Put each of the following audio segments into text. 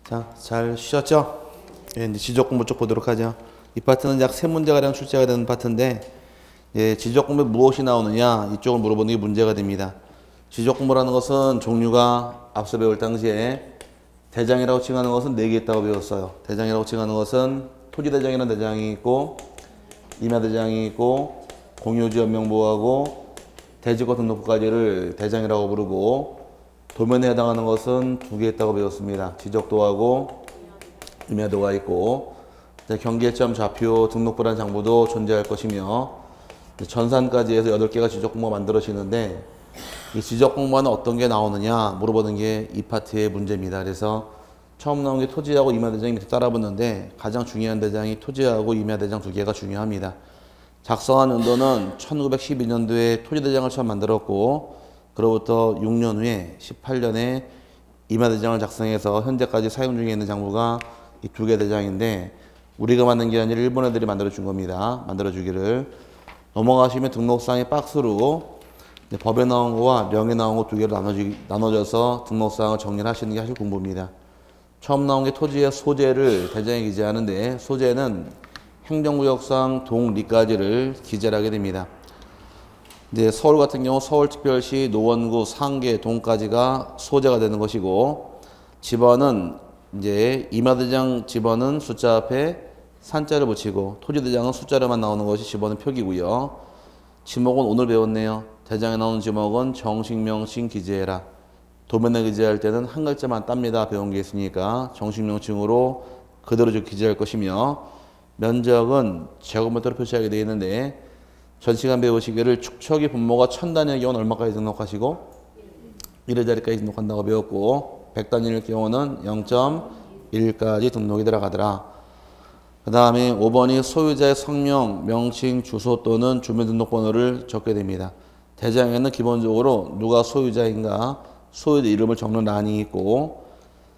자, 잘 쉬셨죠? 예, 이제 지적 공부 쪽 보도록 하죠. 이 파트는 약 3문제가량 출제가 되는 파트인데, 예, 지적 공부에 무엇이 나오느냐, 이쪽을 물어보는 게 문제가 됩니다. 지적 공부라는 것은 종류가 앞서 배울 당시에 대장이라고 칭하는 것은 4개 있다고 배웠어요. 대장이라고 칭하는 것은 토지대장이라는 대장이 있고, 임야대장이 있고, 공유지연명부하고, 대지과 등록부까지를 대장이라고 부르고, 도면에 해당하는 것은 2개 있다고 배웠습니다. 지적도하고 임야도가 있고, 경계점, 좌표, 등록부란 장부도 존재할 것이며, 전산까지 해서 8개가 지적공부가 만들어지는데, 이 지적공부는 어떤 게 나오느냐 물어보는 게 이 파트의 문제입니다. 그래서 처음 나온 게 토지하고 임야대장이 밑에 따라붙는데, 가장 중요한 대장이 토지하고 임야대장 2개가 중요합니다. 작성한 연도는 1912년도에 토지대장을 처음 만들었고, 그로부터 6년 후에 18년에 임야대장을 작성해서 현재까지 사용 중에 있는 장부가 이 2개 대장인데, 우리가 만든 게 아니라 일본 애들이 만들어준 겁니다. 만들어주기를. 넘어가시면 등록상의 박스로 법에 나온 거와 령에 나온 거 2개로 나눠져서 등록상을 정리를 하시는 게 사실 공부입니다. 처음 나온 게 토지의 소재를 대장에 기재하는데, 소재는 행정구역상 동리까지를 기재를 하게 됩니다. 이제 서울 같은 경우 서울특별시, 노원구, 상계, 동까지가 소재가 되는 것이고, 집어는 이제 임야대장 집어는 숫자 앞에 산자를 붙이고, 토지대장은 숫자로만 나오는 것이 집어는 표기고요. 지목은 오늘 배웠네요. 대장에 나오는 지목은 정식, 명칭 기재해라. 도면에 기재할 때는 한 글자만 땁니다. 배운 게 있으니까 정식, 명칭으로 그대로 기재할 것이며, 면적은 제곱미터로 표시하게 되어 있는데, 전 시간 배우시기를 축척이 분모가 1000단위의 경우는 얼마까지 등록하시고 1의 자리까지 등록한다고 배웠고, 100단위일 경우는 0.1까지 등록이 들어가더라. 그 다음에 5번이 소유자의 성명, 명칭, 주소 또는 주민등록번호를 적게 됩니다. 대장에는 기본적으로 누가 소유자인가 소유자 이름을 적는 란이 있고,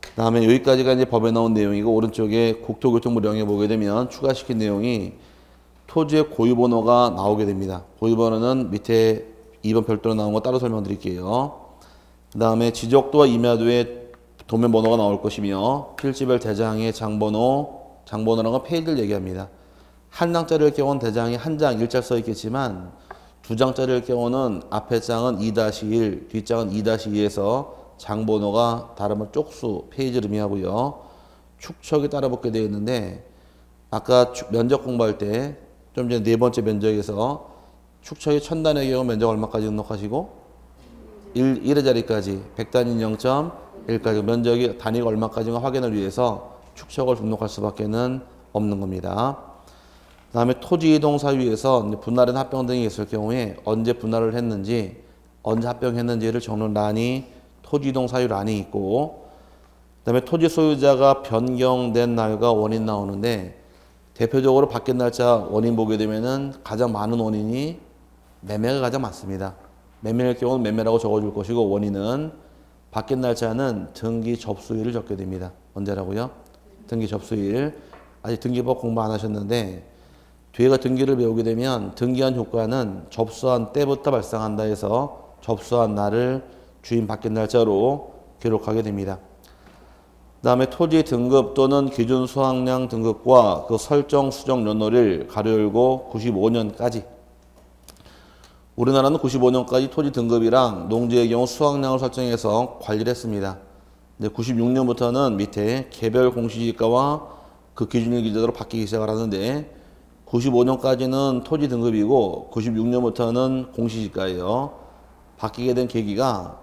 그 다음에 여기까지가 이제 법에 나온 내용이고, 오른쪽에 국토교통부 령에 보게 되면 추가시킨 내용이 토지의 고유번호가 나오게 됩니다. 고유번호는 밑에 2번 별도로 나온 거 따로 설명드릴게요. 그 다음에 지적도와 임야도의 도면번호가 나올 것이며, 필지별 대장의 장번호라는 건 페이지를 얘기합니다. 한 장짜리일 경우는 대장이 한 장, 1자 써 있겠지만, 2장짜리일 경우는 앞에 장은 2-1, 뒷장은 2-2에서 장번호가 다르면 쪽수, 페이지를 의미하고요. 축척이 따라 붙게 되어 있는데, 아까 면적 공부할 때 좀 전에 4번째 면적에서 축척이 1000단위의 경우 면적 얼마까지 등록하시고 1의 자리까지 100단위 0.1까지 면적이 단위가 얼마까지인가 확인을 위해서 축척을 등록할 수밖에 없는 겁니다. 그 다음에 토지 이동 사유에서 분할이나 합병 등이 있을 경우에 언제 분할을 했는지, 언제 합병했는지를 적는 란이 토지 이동 사유 란이 있고, 그 다음에 토지 소유자가 변경된 날과 원인 나오는데, 대표적으로 바뀐 날짜 원인 보게 되면은 가장 많은 원인이 매매가 가장 많습니다. 매매일 경우는 매매라고 적어줄 것이고, 원인은 바뀐 날짜는 등기 접수일을 적게 됩니다. 언제라고요? 등기 접수일. 아직 등기법 공부 안 하셨는데, 뒤에가 등기를 배우게 되면 등기한 효과는 접수한 때부터 발생한다 해서 접수한 날을 주인 바뀐 날짜로 기록하게 됩니다. 그 다음에 토지 등급 또는 기준 수확량 등급과 그 설정 수정 연도를 가로 열고 95년까지. 우리나라는 95년까지 토지 등급이랑 농지의 경우 수확량을 설정해서 관리를 했습니다. 근데 96년부터는 밑에 개별 공시지가와 그 기준일 기준으로 바뀌기 시작을 하는데, 95년까지는 토지 등급이고 96년부터는 공시지가예요. 바뀌게 된 계기가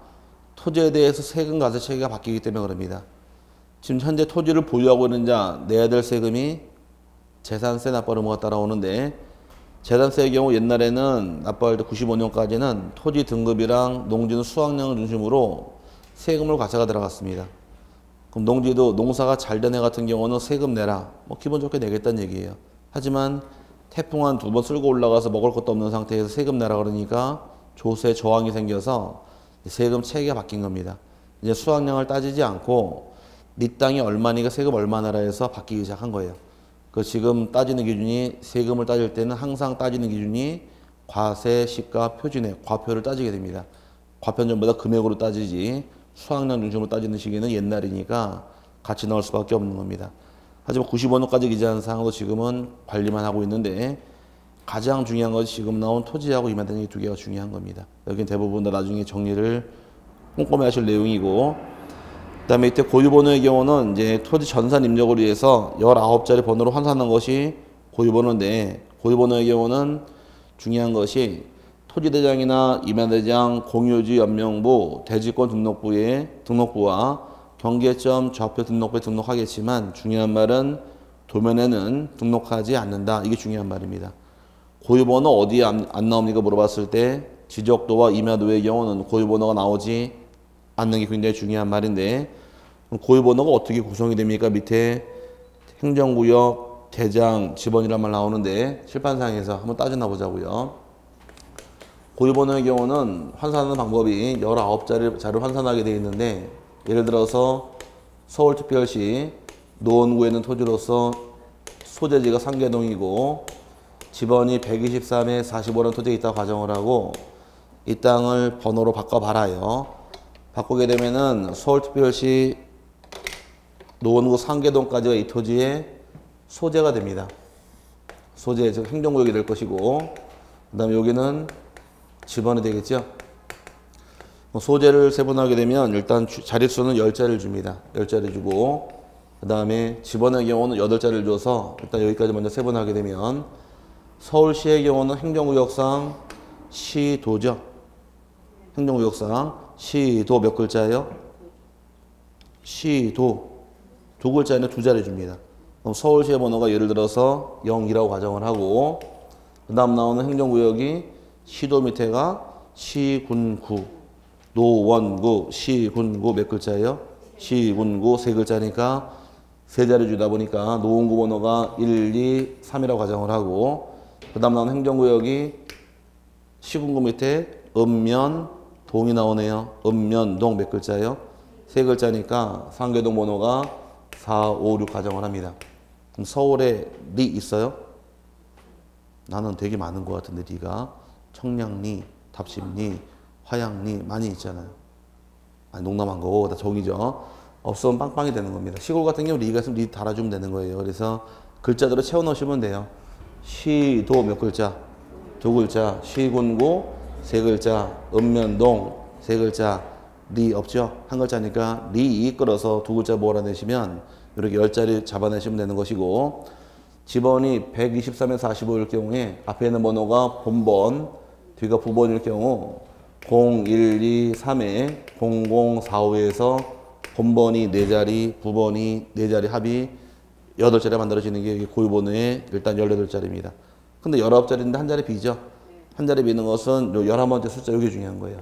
토지에 대해서 세금 과세 체계가 바뀌기 때문에 그럽니다. 지금 현재 토지를 보유하고 있는 자 내야 될 세금이 재산세 납부 의무가 따라오는데, 재산세의 경우 옛날에는 납부할 때 95년까지는 토지 등급이랑 농지는 수확량을 중심으로 세금을 과세가 들어갔습니다. 그럼 농지도 농사가 잘 된 해 같은 경우는 세금 내라, 뭐 기분 좋게 내겠다는 얘기예요. 하지만 태풍 한 2번 쓸고 올라가서 먹을 것도 없는 상태에서 세금 내라 그러니까 조세 저항이 생겨서 세금 체계가 바뀐 겁니다. 이제 수확량을 따지지 않고 네 땅이 얼마니까 세금 얼마나라 해서 바뀌기 시작한 거예요. 그 지금 따지는 기준이, 세금을 따질 때는 항상 따지는 기준이 과세, 시가, 표준액, 과표를 따지게 됩니다. 과표는 전부 다 금액으로 따지지 수확량 중심으로 따지는 시기는 옛날이니까 같이 나올 수밖에 없는 겁니다. 하지만 95년까지 기재한 사항도 지금은 관리만 하고 있는데 가장 중요한 것이 지금 나온 토지하고 이마대장 이 두 개가 중요한 겁니다. 여기는 대부분 다 나중에 정리를 꼼꼼히 하실 내용이고, 그 다음에 이때 고유번호의 경우는 이제 토지 전산 입력을 위해서 19자리 번호로 환산한 것이 고유번호인데, 고유번호의 경우는 중요한 것이 토지대장이나 이마대장, 공유지 연명부, 대지권 등록부와 경계점 좌표 등록부에 등록하겠지만 중요한 말은 도면에는 등록하지 않는다. 이게 중요한 말입니다. 고유번호 어디에 안 나옵니까? 물어봤을 때 지적도와 임야도의 경우는 고유번호가 나오지 않는 게 굉장히 중요한 말인데, 고유번호가 어떻게 구성이 됩니까? 밑에 행정구역, 대장, 지번이란 말 나오는데 칠판상에서 한번 따져나 보자고요. 고유번호의 경우는 환산하는 방법이 19자리를 환산하게 되어 있는데, 예를 들어서 서울특별시 노원구에 있는 토지로서 소재지가 상계동이고 지번이 123에 45라는 토지에 있다고 가정을 하고 이 땅을 번호로 바꿔봐라요. 바꾸게 되면은 서울특별시 노원구 상계동까지가 이 토지의 소재가 됩니다. 소재, 즉 행정구역이 될 것이고, 그 다음에 여기는 지번이 되겠죠. 소재를 세분하게 되면 일단 자릿수는 10자리를 줍니다. 10자리 주고, 그 다음에 지번의 경우는 8자리를 줘서 일단 여기까지 먼저 세분하게 되면, 서울시의 경우는 행정구역상 시도죠. 행정구역상 시도 몇 글자예요? 시도 두 글자에는 2자리 줍니다. 그럼 서울시의 번호가 예를 들어서 0이라고 가정을 하고, 그 다음 나오는 행정구역이 시도 밑에가 시군구, 노원구, 시군구 몇 글자예요? 시군구 3글자니까 3자리 주다 보니까 노원구 번호가 1, 2, 3이라고 가정을 하고, 그 다음 나오는 행정구역이 시군구 밑에 읍면동이 나오네요. 읍면동 몇 글자예요? 3글자니까 상계동 번호가 4, 5, 6 가정을 합니다. 그럼 서울에 리 있어요? 나는 되게 많은 것 같은데 리가 청량리, 답심리, 화양리 많이 있잖아요. 아니 농담한 거고 다 종이죠. 없으면 빵빵이 되는 겁니다. 시골 같은 경우 리가 있으면 리 달아주면 되는 거예요. 그래서 글자대로 채워 넣으시면 돼요. 시도 몇 글자? 2글자. 시군구 3글자. 읍면동 3글자. 리 없죠? 한 글자니까 리 끌어서 2글자 몰아내시면 이렇게 10자리 잡아내시면 되는 것이고, 지번이 123에 45일 경우에 앞에 있는 번호가 본번, 뒤가 부번일 경우 0, 1, 2, 3에 0, 0, 4, 5에서 본번이 4자리, 부번이 4자리 합이 8자리 만들어지는 게 고유번호의 일단 18자리입니다. 근데 19자리인데 한 자리 비죠? 한 자리 비는 것은 요 11번째 숫자, 여기 중요한 거예요.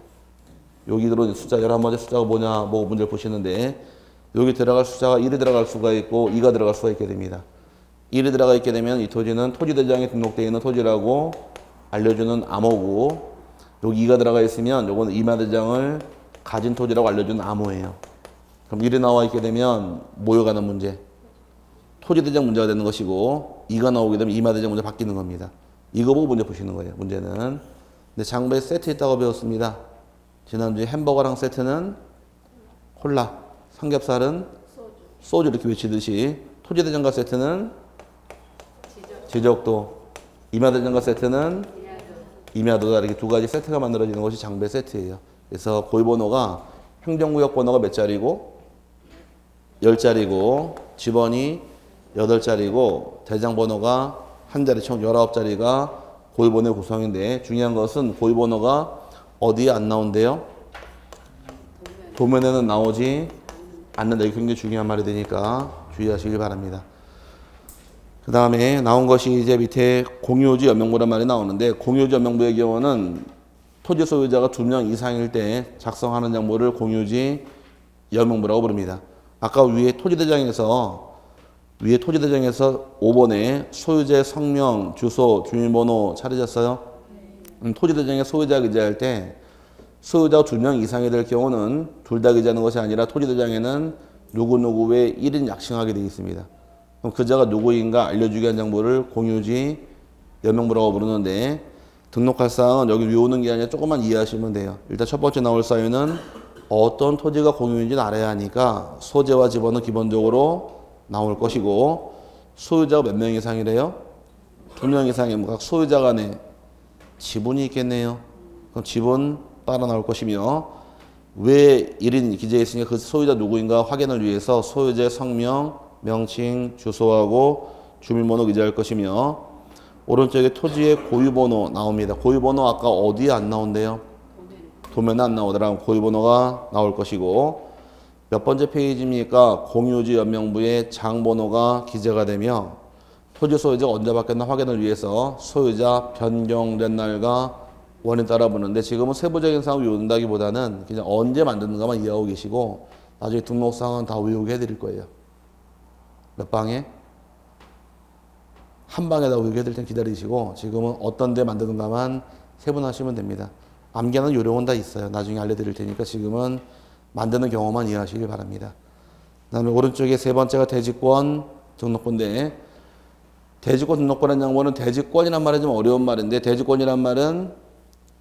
여기 들어온 숫자 11번째 숫자가 뭐냐, 뭐 문제를 보시는데, 여기 들어갈 숫자가 1이 들어갈 수가 있고 2가 들어갈 수가 있게 됩니다. 1이 들어가 있게 되면 이 토지는 토지대장에 등록되어 있는 토지라고 알려주는 암호고, 여기 2가 들어가 있으면 요거는 이마대장을 가진 토지라고 알려주는 암호예요. 그럼 1이 나와 있게 되면 모여가는 문제, 토지대장 문제가 되는 것이고, 2가 나오게 되면 이마대장 문제 바뀌는 겁니다. 이거 보고 문제 보시는 거예요. 문제는. 근데 장부에 세트 있다고 배웠습니다. 지난주에 햄버거랑 세트는 콜라, 삼겹살은 소주 이렇게 외치듯이 토지대장과 세트는 지적도, 이마대장과 세트는 임야도다. 이렇게 두 가지 세트가 만들어지는 것이 장배 세트예요. 그래서 고유번호가 행정구역 번호가 몇 자리고 10자리고 지번이 8자리고 대장 번호가 한 자리, 총 19자리가 고유번호의 구성인데, 중요한 것은 고유번호가 어디에 안 나온대요? 도면에는 나오지 않는다. 이게 굉장히 중요한 말이 되니까 주의하시길 바랍니다. 그 다음에 나온 것이 이제 밑에 공유지 연명부란 말이 나오는데, 공유지 연명부의 경우는 토지 소유자가 2명 이상일 때 작성하는 장부를 공유지 연명부라고 부릅니다. 아까 위에 토지대장에서 5번에 소유자의 성명, 주소, 주민번호 찾으셨어요? 토지대장에 소유자 기재할 때 소유자가 2명 이상이 될 경우는 둘 다 기재하는 것이 아니라 토지대장에는 누구누구의 1인 약칭하게 되어 있습니다. 그럼 그자가 누구인가 알려주기 위한 장부를 공유지 연명부라고 부르는데, 등록할 사항은 여기 위에 오는 게 아니라 조금만 이해하시면 돼요. 일단 첫 번째 나올 사유는 어떤 토지가 공유인지는 알아야 하니까 소재와 집원은 기본적으로 나올 것이고 소유자가 몇 명 이상이래요? 2명 이상이면 각 소유자 간에 지분이 있겠네요. 그럼 지분 따라 나올 것이며 왜 1인 기재에 있으니까 그 소유자 누구인가 확인을 위해서 소유자의 성명, 명칭, 주소하고 주민번호 기재할 것이며 오른쪽에 토지의 고유번호 나옵니다. 고유번호 아까 어디에 안 나온대요? 도면에 안 나오더라고. 고유번호가 나올 것이고 몇 번째 페이지입니까? 공유지 연명부에 장번호가 기재가 되며 토지 소유자가 언제 바뀌었나 확인을 위해서 소유자 변경된 날과 원인 따라 보는데 지금은 세부적인 사항을 외운다기보다는 그냥 언제 만드는가만 이해하고 계시고 나중에 등록사항은 다 외우게 해드릴 거예요. 몇 방에? 한 방에 다 외우게 해드릴 땐 기다리시고 지금은 어떤 데 만드는가만 세분하시면 됩니다. 암기하는 요령은 다 있어요. 나중에 알려드릴 테니까 지금은 만드는 경우만 이해하시길 바랍니다. 그 다음에 오른쪽에 세 번째가 대지권 등록부인데 대지권 등록부라는 양반은 대지권이란 말은 좀 어려운 말인데 대지권이란 말은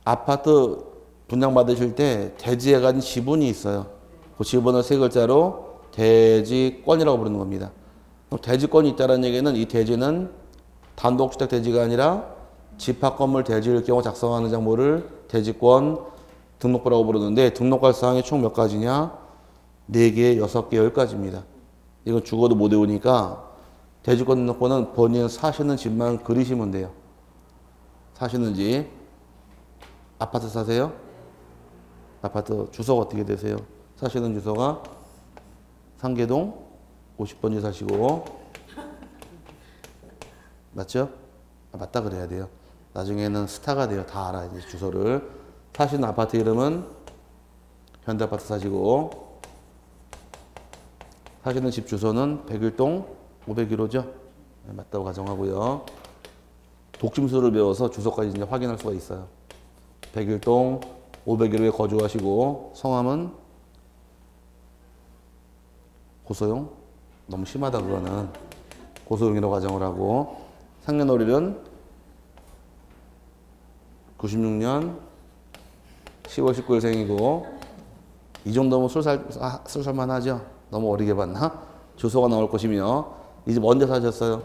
아파트 분양받으실 때 대지에 가진 지분이 있어요. 그 지분을 세 글자로 대지권이라고 부르는 겁니다. 그럼 대지권이 있다는 얘기는 이 대지는 단독주택 대지가 아니라 집합 건물 대지일 경우 작성하는 장부를 대지권 등록부라고 부르는데 등록할 사항이 총 몇 가지냐? 4개, 6개, 10가지입니다. 이건 죽어도 못 외우니까 대지권 등록부는 본인 사시는 집만 그리시면 돼요. 사시는 집. 아파트 사세요? 아파트 주소가 어떻게 되세요? 사시는 주소가 상계동 50번지 사시고 맞죠? 아, 맞다 그래야 돼요. 나중에는 스타가 돼요. 다 알아야 돼 주소를. 사시는 아파트 이름은 현대아파트 사시고 사시는 집 주소는 101동 501호죠? 네, 맞다고 가정하고요. 독심수를 배워서 주소까지 이제 확인할 수가 있어요. 101동 501호에 거주하시고 성함은 고소용? 너무 심하다 그거는. 고소용이라고 가정을 하고 생년월일은 96년 10월 19일생이고 이 정도면 술살만 하죠. 너무 어리게 봤나? 주소가 나올 것이며 이 집 언제 사셨어요?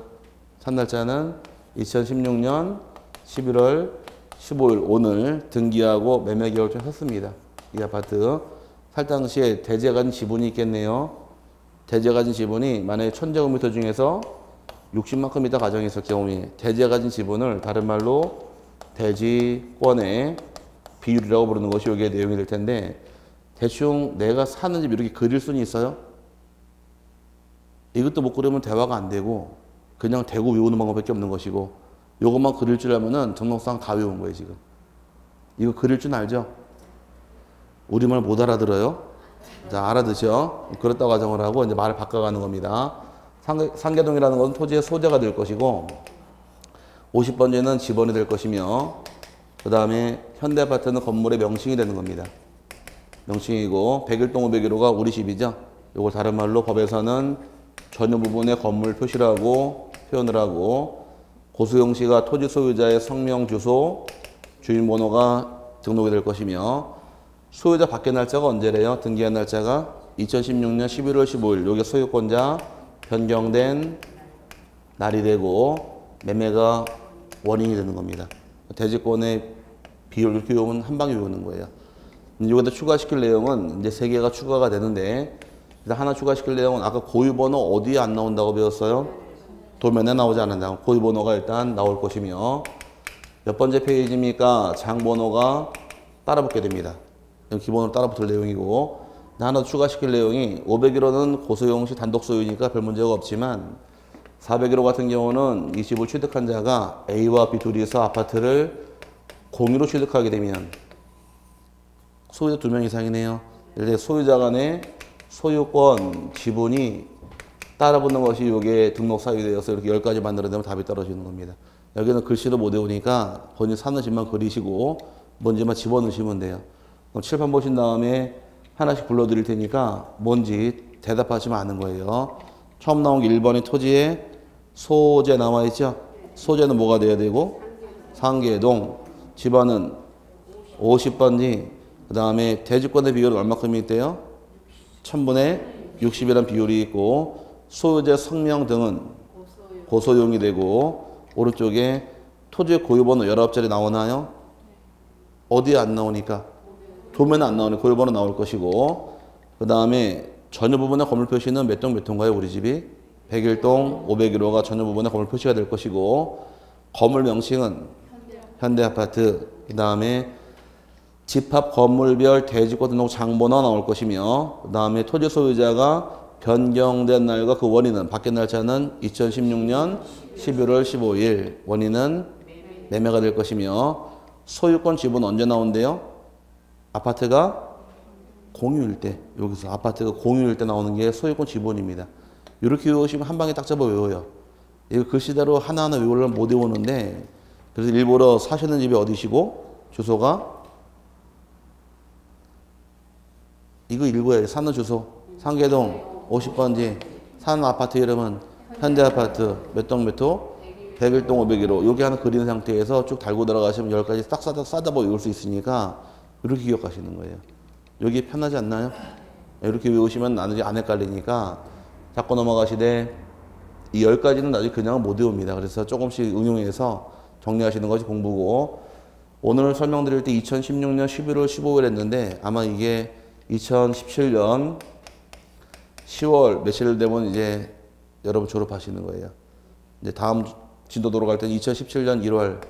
산 날짜는 2016년 11월 15일 오늘 등기하고 매매 계획을 샀습니다. 이 아파트 살 당시에 대지에 가진 지분이 있겠네요. 대지에 가진 지분이 만약에 1000제곱미터 중에서 60만큼 있다 가정했을 경우에 대지에 가진 지분을 다른 말로 대지권의 비율이라고 부르는 것이 여기에 내용이 될 텐데 대충 내가 사는 집 이렇게 그릴 수는 있어요? 이것도 못 그리면 대화가 안 되고 그냥 대고 외우는 방법밖에 없는 것이고 요것만 그릴 줄 알면은 등록상 다 외운 거예요 지금. 이거 그릴 줄 알죠? 우리말 못 알아들어요? 자 알아듣죠? 그렇다고 가정을 하고 이제 말을 바꿔가는 겁니다. 상계동이라는 것은 토지의 소재가 될 것이고 50번지는 지번이 될 것이며 그 다음에 현대아파트는 건물의 명칭이 되는 겁니다. 명칭이고 101동 501호가 우리 집이죠. 이걸 다른 말로 법에서는 전유 부분의 건물 표시라고 표현을 하고 고소용 씨가 토지 소유자의 성명, 주소, 주민번호가 등록이 될 것이며 소유자 바뀐 날짜가 언제래요? 등기한 날짜가 2016년 11월 15일 이게 소유권자 변경된 날이 되고 매매가 원인이 되는 겁니다. 대지권의 비율 이렇게 외우면 한 방에 외우는 거예요. 여기다 추가시킬 내용은 이제 3개가 추가가 되는데 일단 하나 추가시킬 내용은 아까 고유번호 어디에 안 나온다고 배웠어요? 도면에 나오지 않는다. 고유번호가 일단 나올 것이며 몇 번째 페이지입니까? 장번호가 따라붙게 됩니다. 기본으로 따라붙을 내용이고 하나 추가시킬 내용이 501호는 고소용 시 단독 소유니까 별 문제가 없지만 401호 같은 경우는 이 집을 취득한 자가 A와 B 둘이서 아파트를 공유로 취득하게 되면 소유자 2명 이상이네요. 예를 들어 소유자 간의 소유권, 지분이 따라붙는 것이 이게 등록 사유에 되어서 이렇게 10가지 만들어내면 답이 떨어지는 겁니다. 여기는 글씨로 못 외우니까 본인 사는 집만 그리시고 뭔지만 집어넣으시면 돼요. 그럼 칠판 보신 다음에 하나씩 불러드릴 테니까 뭔지 대답하시면 아는 거예요. 처음 나온 게 1번이 토지에 소재 나와있죠? 소재는 뭐가 돼야 되고? 상계동. 집안은 50번지 그 다음에 대지권의 비율은 얼마큼이 있대요? 1000분의 60이라는 비율이 있고 소유재 성명 등은 고소용이 되고 오른쪽에 토지의 고유번호 19자리 나오나요? 어디에 안 나오니까? 도면은 안 나오니 고유번호 나올 것이고 그 다음에 전유 부분의 건물 표시는 몇 동 몇 호인가요? 우리 집이 101동 501호가 전유 부분의 건물 표시가 될 것이고 건물 명칭은 현대아파트 그 다음에 집합 건물별 대지권 등록 장번호 나올 것이며 그 다음에 토지 소유자가 변경된 날과 그 원인은 바뀐 날짜는 2016년 11월 15일 원인은 매매가 될 것이며 소유권 지분 언제 나온대요? 아파트가 공유일 때 여기서 아파트가 공유일 때 나오는 게 소유권 지분입니다. 이렇게 외우시면 한 방에 딱 잡아 외워요. 이거 글씨대로 하나하나 외우려면 못 외우는데 그래서 일부러 사시는 집이 어디시고 주소가 이거 읽어야 돼. 사는 주소 상계동 50번지 사는 아파트 이름은 현대아파트 몇 동 몇 호 101동 501호 여기 하나 그린 상태에서 쭉 달고 들어가시면 10가지 딱 싸다 보고 외울 수 있으니까 이렇게 기억하시는 거예요. 여기 편하지 않나요? 이렇게 외우시면 나중에 안 헷갈리니까 자꾸 넘어가시되 이 10가지는 나중에 그냥 못 외웁니다. 그래서 조금씩 응용해서 정리하시는 것이 공부고 오늘 설명드릴 때 2016년 11월 15일 했는데 아마 이게 2017년 10월 며칠 되면 이제 여러분 졸업하시는 거예요. 이제 다음 진도도로 갈 때는 2017년 1월,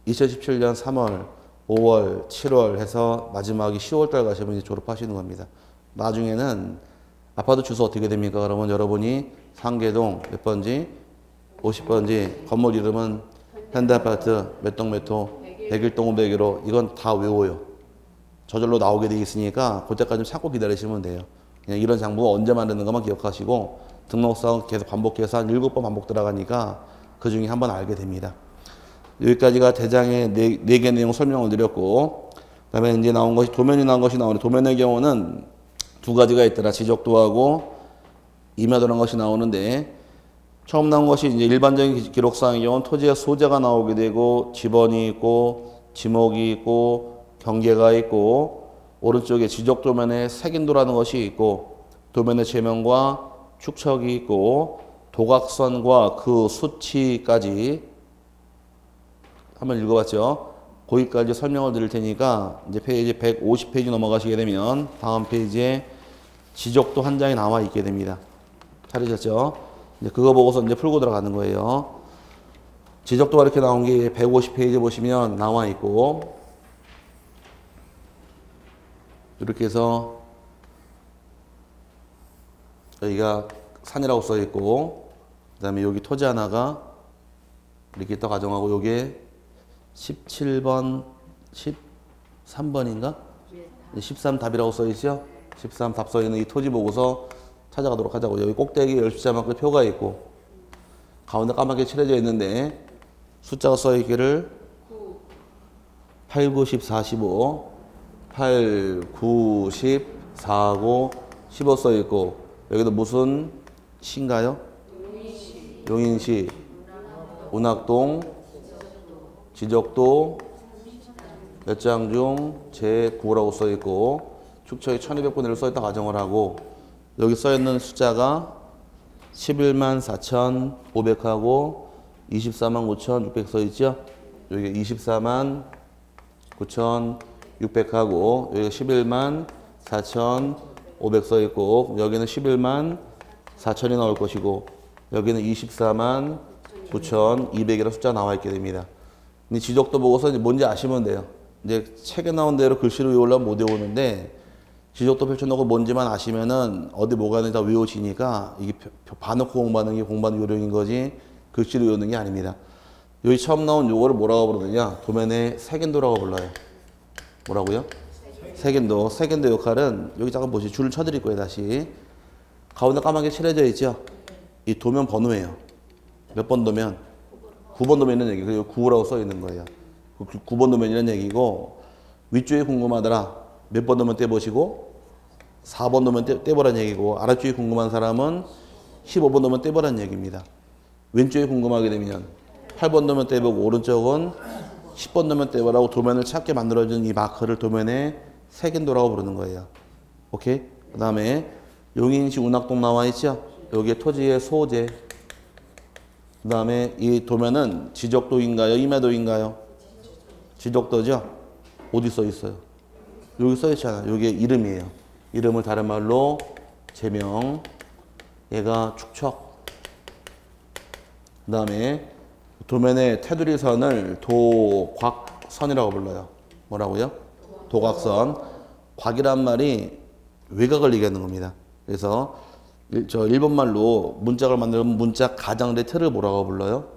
2017년 3월, 5월, 7월 해서 마지막이 10월 달 가시면 이제 졸업하시는 겁니다. 나중에는 아파트 주소 어떻게 됩니까? 그러면 여러분이 상계동 몇 번지? 50번지 건물 이름은 현대아파트 몇 동 몇 호 101동 501호 이건 다 외워요. 저절로 나오게 돼 있으니까 그때까지 좀 참고 기다리시면 돼요. 그냥 이런 장부가 언제 만드는 것만 기억하시고 등록상 계속 반복해서 한 7번 반복 들어가니까 그 중에 한 번 알게 됩니다. 여기까지가 대장의 4개 내용 설명을 드렸고 그 다음에 이제 나온 것이 도면이 나온 것이 나오는데 도면의 경우는 두 가지가 있더라. 지적도하고 임야도라는 것이 나오는데 처음 나온 것이 이제 일반적인 기록상의 경우는 토지의 소재가 나오게 되고 지번이 있고 지목이 있고 경계가 있고 오른쪽에 지적 도면에 색인도라는 것이 있고 도면의 제명과 축척이 있고 도각선과 그 수치까지 한번 읽어봤죠. 거기까지 설명을 드릴 테니까 이제 페이지 150페이지 넘어가시게 되면 다음 페이지에 지적도 한 장이 나와 있게 됩니다. 찾으셨죠? 이제 그거 보고서 이제 풀고 들어가는 거예요. 지적도가 이렇게 나온 게 150페이지 보시면 나와 있고 이렇게 해서 여기가 산이라고 써 있고 그 다음에 여기 토지 하나가 이렇게 또 가정하고 요게 17번 13번인가 13답이라고 써 있죠. 13답 써 있는 이 토지 보고서 찾아가도록 하자고. 여기 꼭대기 10숫자만큼 표가 있고 가운데 까맣게 칠해져 있는데 숫자가 써 있기를 8, 9, 10, 45 8, 9, 10, 4, 5, 15 써 있고 여기도 무슨 시인가요? 용인시, 운학동, 지적도 몇 장 중 제9라고 써 있고 축척이 1200분의 1을 써 있다 가정을 하고 여기 써 있는 숫자가 11만 4,500하고 24만 5,600 써 있죠? 여기 24만 9,600하고 여기 11만 4,500 써 있고 여기는 11만 4천이 나올 것이고 여기는 24만 9,200이라는 숫자 나와 있게 됩니다. 근데 지적도 보고서 이제 뭔지 아시면 돼요. 이제 책에 나온 대로 글씨로 외우려면 못 외우는데 지적도 펼쳐놓고 뭔지만 아시면은 어디 뭐가 있는지 다 외워지니까 이게 봐놓고 공부하는 게 공부하는 요령인 거지 글씨로 외우는 게 아닙니다. 여기 처음 나온 요거를 뭐라고 부르느냐? 도면의 색인도라고 불러요. 뭐라고요? 색인도. 색인도 역할은 여기 잠깐 보시죠. 줄을 쳐드릴 거예요. 다시. 가운데 까맣게 칠해져 있죠? 이 도면 번호예요. 몇 번 도면? 9번 도면이라는 얘기. 그리고 9라고 써 있는 거예요. 9번 도면이라는 얘기고 위쪽에 궁금하더라. 몇 번 도면 떼보시고 4번 도면 떼보라는 얘기고 아래쪽에 궁금한 사람은 15번 도면 떼보라는 얘기입니다. 왼쪽에 궁금하게 되면 8번 도면 떼보고 오른쪽은 10번 도면 떼보라고 도면을 찾게 만들어준 이 마크를 도면의 색인도라고 부르는 거예요. 오케이? 그 다음에 용인시 운학동 나와 있죠? 여기에 토지의 소재. 그 다음에 이 도면은 지적도인가요? 임야도인가요? 지적도죠? 어디 써 있어요? 여기 써 있잖아요. 여기 이름이에요. 이름을 다른 말로 제명, 얘가 축척. 그 다음에 도면의 테두리 선을 도곽선이라고 불러요. 뭐라고요? 도곽선. 곽이란 말이 외곽을 얘기하는 겁니다. 그래서 저 일본말로 문짝을 만들면 문짝 가장자리 틀을 뭐라고 불러요?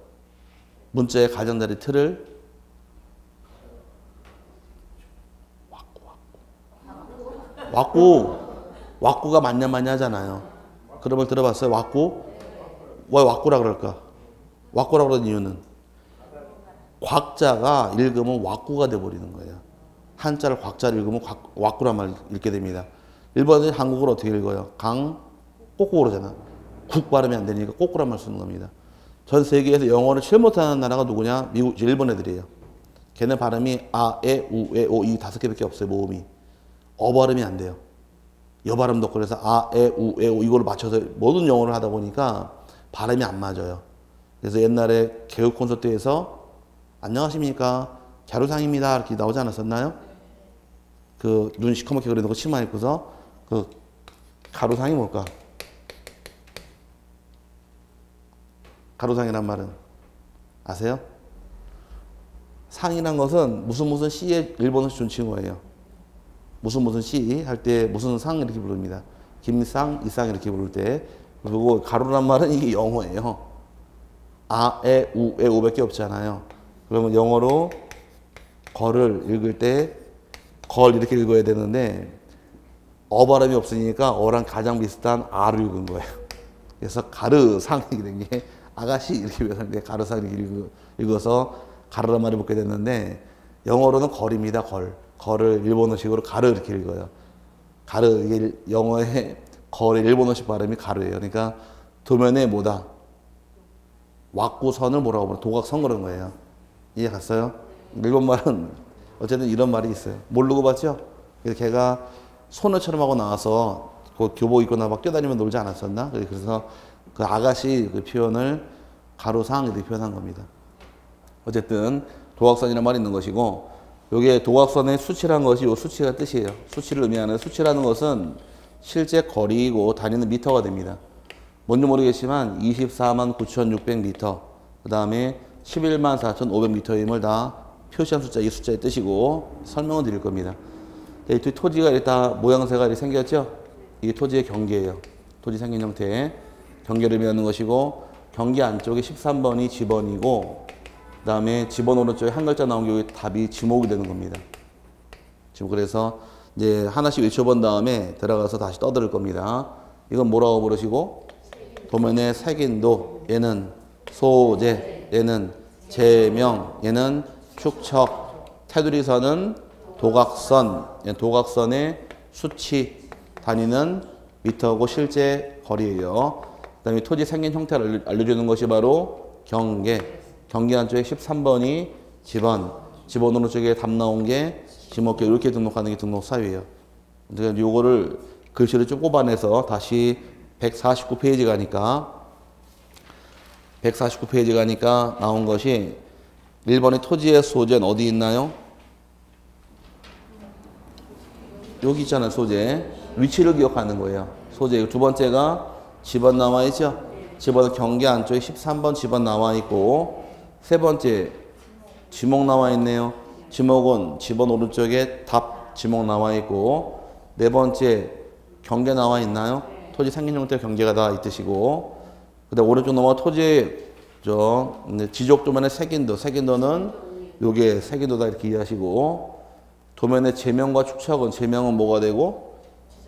문자의 가장자리 틀을 왁구가 맞냐 하잖아요. 그런 걸 들어봤어요? 왁구? 왜 왁구라 그럴까? 왁구라 그러는 이유는 곽자가 읽으면 왁구가 돼버리는 거예요. 한자를 곽자를 읽으면 왁구란 말 읽게 됩니다. 일본은 한국어를 어떻게 읽어요? 꼬꾸 그러잖아. 국 발음이 안 되니까 꼬꾸란 말 쓰는 겁니다. 전 세계에서 영어를 제일 못하는 나라가 누구냐? 일본 애들이에요. 걔네 발음이 아, 에, 우, 에, 오 이 5개밖에 없어요. 모음이. 어 발음이 안 돼요. 여 발음도 없고 그래서 아, 에, 우, 에, 오 이걸로 맞춰서 모든 영어를 하다 보니까 발음이 안 맞아요. 그래서 옛날에 개그 콘서트에서 안녕하십니까? 갸루상입니다. 이렇게 나오지 않았었나요? 그 눈 시커멓게 그려놓고 치마 입고서 그 가루상이 뭘까? 가루상이란 말은 아세요? 상이란 것은 무슨 씨의 일본어로 준 칭호예요. 무슨 씨 할 때 무슨 상 이렇게 부릅니다. 김상, 이상 이렇게 부를 때. 그리고 가루란 말은 이게 영어예요. 아, 에, 우, 에, 오밖에 없잖아요. 그러면 영어로 걸을 읽을 때 걸 이렇게 읽어야 되는데 어 발음이 없으니까 어랑 가장 비슷한 아를 읽은 거예요. 그래서 가르상이 된 게 아가씨 이렇게 외웠는데 가르상 이렇게 읽어서 가르란 말을 붙게 됐는데 영어로는 걸입니다. 걸을 일본어식으로 가르 이렇게 읽어요. 가르 이게 영어의 걸의 일본어식 발음이 가르예요. 그러니까 도면에 뭐다? 왁구선을 뭐라고 부르는 도각선 그런 거예요. 이해 갔어요? 일본 말은 어쨌든 이런 말이 있어요. 모르고 봤죠? 그래서 걔가 소녀처럼 하고 나와서 그 교복 입고 막 뛰어다니면 놀지 않았었나? 그래서 그 아가씨 그 표현을 가로상 이렇게 표현한 겁니다. 어쨌든 도각선이라는 말이 있는 것이고 여기에 도각선의 수치라는 것이 이 수치가 뜻이에요. 수치를 의미하는 수치라는 것은 실제 거리이고 다니는 미터가 됩니다. 뭔지 모르겠지만 24만 9,600m 그 다음에 11만 4,500m임을 다 표시한 숫자, 이 숫자의 뜻이고 설명을 드릴 겁니다. 이 토지가 일단 모양새가 이렇게 생겼죠? 이게 토지의 경계예요. 토지 생긴 형태. 경계를 의미하는 것이고 경계 안쪽에 13번이 지번이고 그 다음에 지번 오른쪽에 한 글자 나온 게 답이 지목이 되는 겁니다. 지금 그래서 이제 하나씩 외쳐본 다음에 들어가서 다시 떠들을 겁니다. 이건 뭐라고 부르시고 도면의 색인도, 얘는 소재, 얘는 제명, 얘는 축척, 테두리선은 도각선, 도각선의 수치, 단위는 미터고 실제 거리예요. 그 다음에 토지 생긴 형태를 알려주는 것이 바로 경계. 경계 안쪽에 13번이 지번, 지번 오른쪽에 답 나온 게 지목계 이렇게 등록하는 게 등록 사유예요. 그러니까 요거를 글씨를 좀 뽑아내서 다시 149페이지 가니까 나온 것이 1번의 토지의 소재는 어디 있나요? 여기 있잖아요. 소재. 위치를 기억하는 거예요. 소재. 두 번째가 지번 나와 있죠? 지번은 경계 안쪽에 13번 지번 나와 있고 세 번째 지목 나와 있네요. 지목은 지번 오른쪽에 답 지목 나와 있고 네 번째 경계 나와 있나요? 토지 생긴 형태 경계가 다 있으시고 그 다음 오른쪽 넘어가 토지의 지적 도면의 색인도는 요게 색인도다 이렇게 이해하시고 도면의 제명과 축척은 제명은 뭐가 되고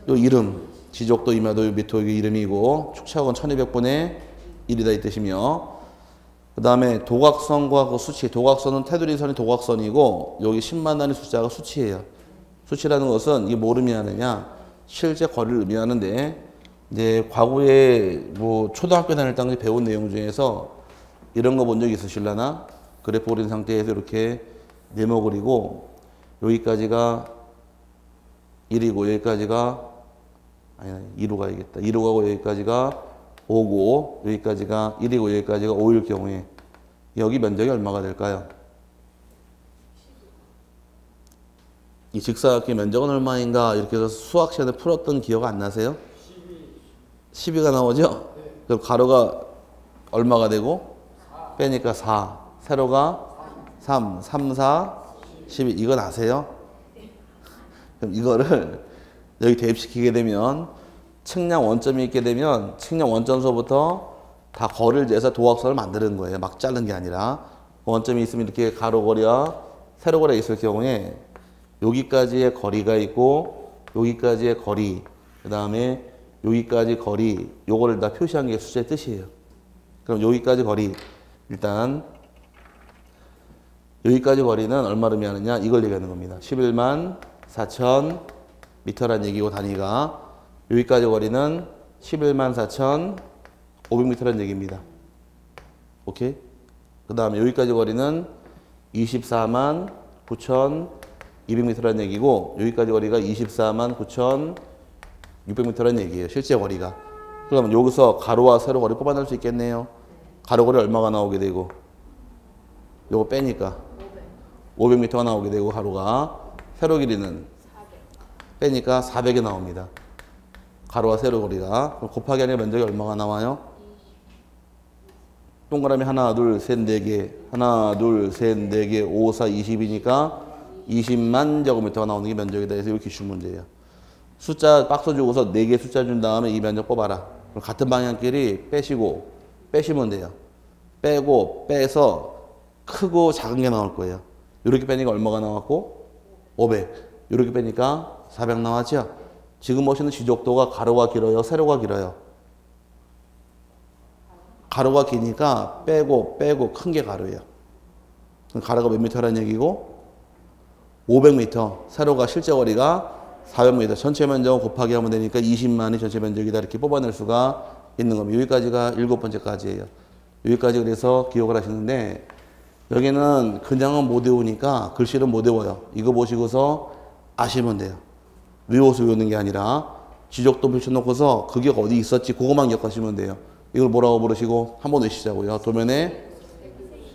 요 이름 지적도 임야도 미토 이름이고 축척은 1200분의 1이다 이 뜻이며 그 다음에 도각선과 그 수치 도각선은 테두리선이 도각선이고 여기 10만 단위 숫자가 수치예요. 수치라는 것은 이게 뭘 의미하느냐 실제 거리를 의미하는데 이제 과거에 뭐 초등학교 다닐 당시 배운 내용 중에서 이런 거 본 적 있으실라나? 그래프 그린 상태에서 이렇게 네모 그리고 여기까지가 1이고 여기까지가 아니 2로 가야겠다. 2로 가고 여기까지가 5고 여기까지가 1이고 여기까지가 5일 경우에 여기 면적이 얼마가 될까요? 이 직사각형의 면적은 얼마인가 이렇게 해서 수학 시간에 풀었던 기억 안 나세요? 12가 나오죠? 그럼 가로가 얼마가 되고 빼니까 4 세로가 3 3 4 12 이건 아세요? 그럼 이거를 여기 대입시키게 되면 측량 원점이 있게 되면 측량 원점서부터 다 거리를 재서 도각선을 만드는 거예요. 막 자른 게 아니라 원점이 있으면 이렇게 가로거리와 세로거리가 있을 경우에 여기까지의 거리가 있고 여기까지의 거리 그 다음에 여기까지 거리 요거를 다 표시한 게 숫자의 뜻이에요. 그럼 여기까지 거리 일단 여기까지 거리는 얼마를 의미하느냐 이걸 얘기하는 겁니다. 11만 4천 미터란 얘기고 단위가 여기까지 거리는 11만 4천 500m란 얘기입니다. 오케이? 그 다음에 여기까지 거리는 24만 9천 200m란 얘기고 여기까지 거리가 24만 9천 600m란 얘기예요. 실제 거리가. 그러면 여기서 가로와 세로 거리 뽑아낼 수 있겠네요. 가로 거리 얼마가 나오게 되고 요거 빼니까 500m가 나오게 되고 가로가 세로 길이는 빼니까 400이 나옵니다. 가로와 세로 거리가. 그럼 곱하기 하니까 면적이 얼마가 나와요? 동그라미 하나 둘 셋 네 개 하나 둘 셋 네 개 5 4 20이니까 20만 제곱미터가 나오는 게 면적이다 해서 이거 기출 문제예요. 숫자 박스 주고서 4개 숫자 준 다음에 이 면적 뽑아라. 그럼 같은 방향끼리 빼시고 빼시면 돼요. 빼고 빼서 크고 작은 게 나올 거예요. 이렇게 빼니까 얼마가 나왔고 500 이렇게 빼니까 400 나왔죠. 지금 보시는 지적도가 가로가 길어요 세로가 길어요? 가로가 기니까 빼고 큰 게 가로예요. 그럼 가로가 몇 미터라는 얘기고 500m 세로가 실제 거리가 400m 전체 면적 곱하기 하면 되니까 20만이 전체 면적이다 이렇게 뽑아낼 수가 있는 겁니다. 여기까지가 7번째까지예요. 여기까지 그래서 기억을 하시는데 여기는 그냥은 못 외우니까 글씨를 못 외워요. 이거 보시고서 아시면 돼요. 외워서 외우는 게 아니라 지적도 붙여놓고서 그게 어디 있었지 그것만 기억하시면 돼요. 이걸 뭐라고 부르시고 한번 외시자고요. 도면에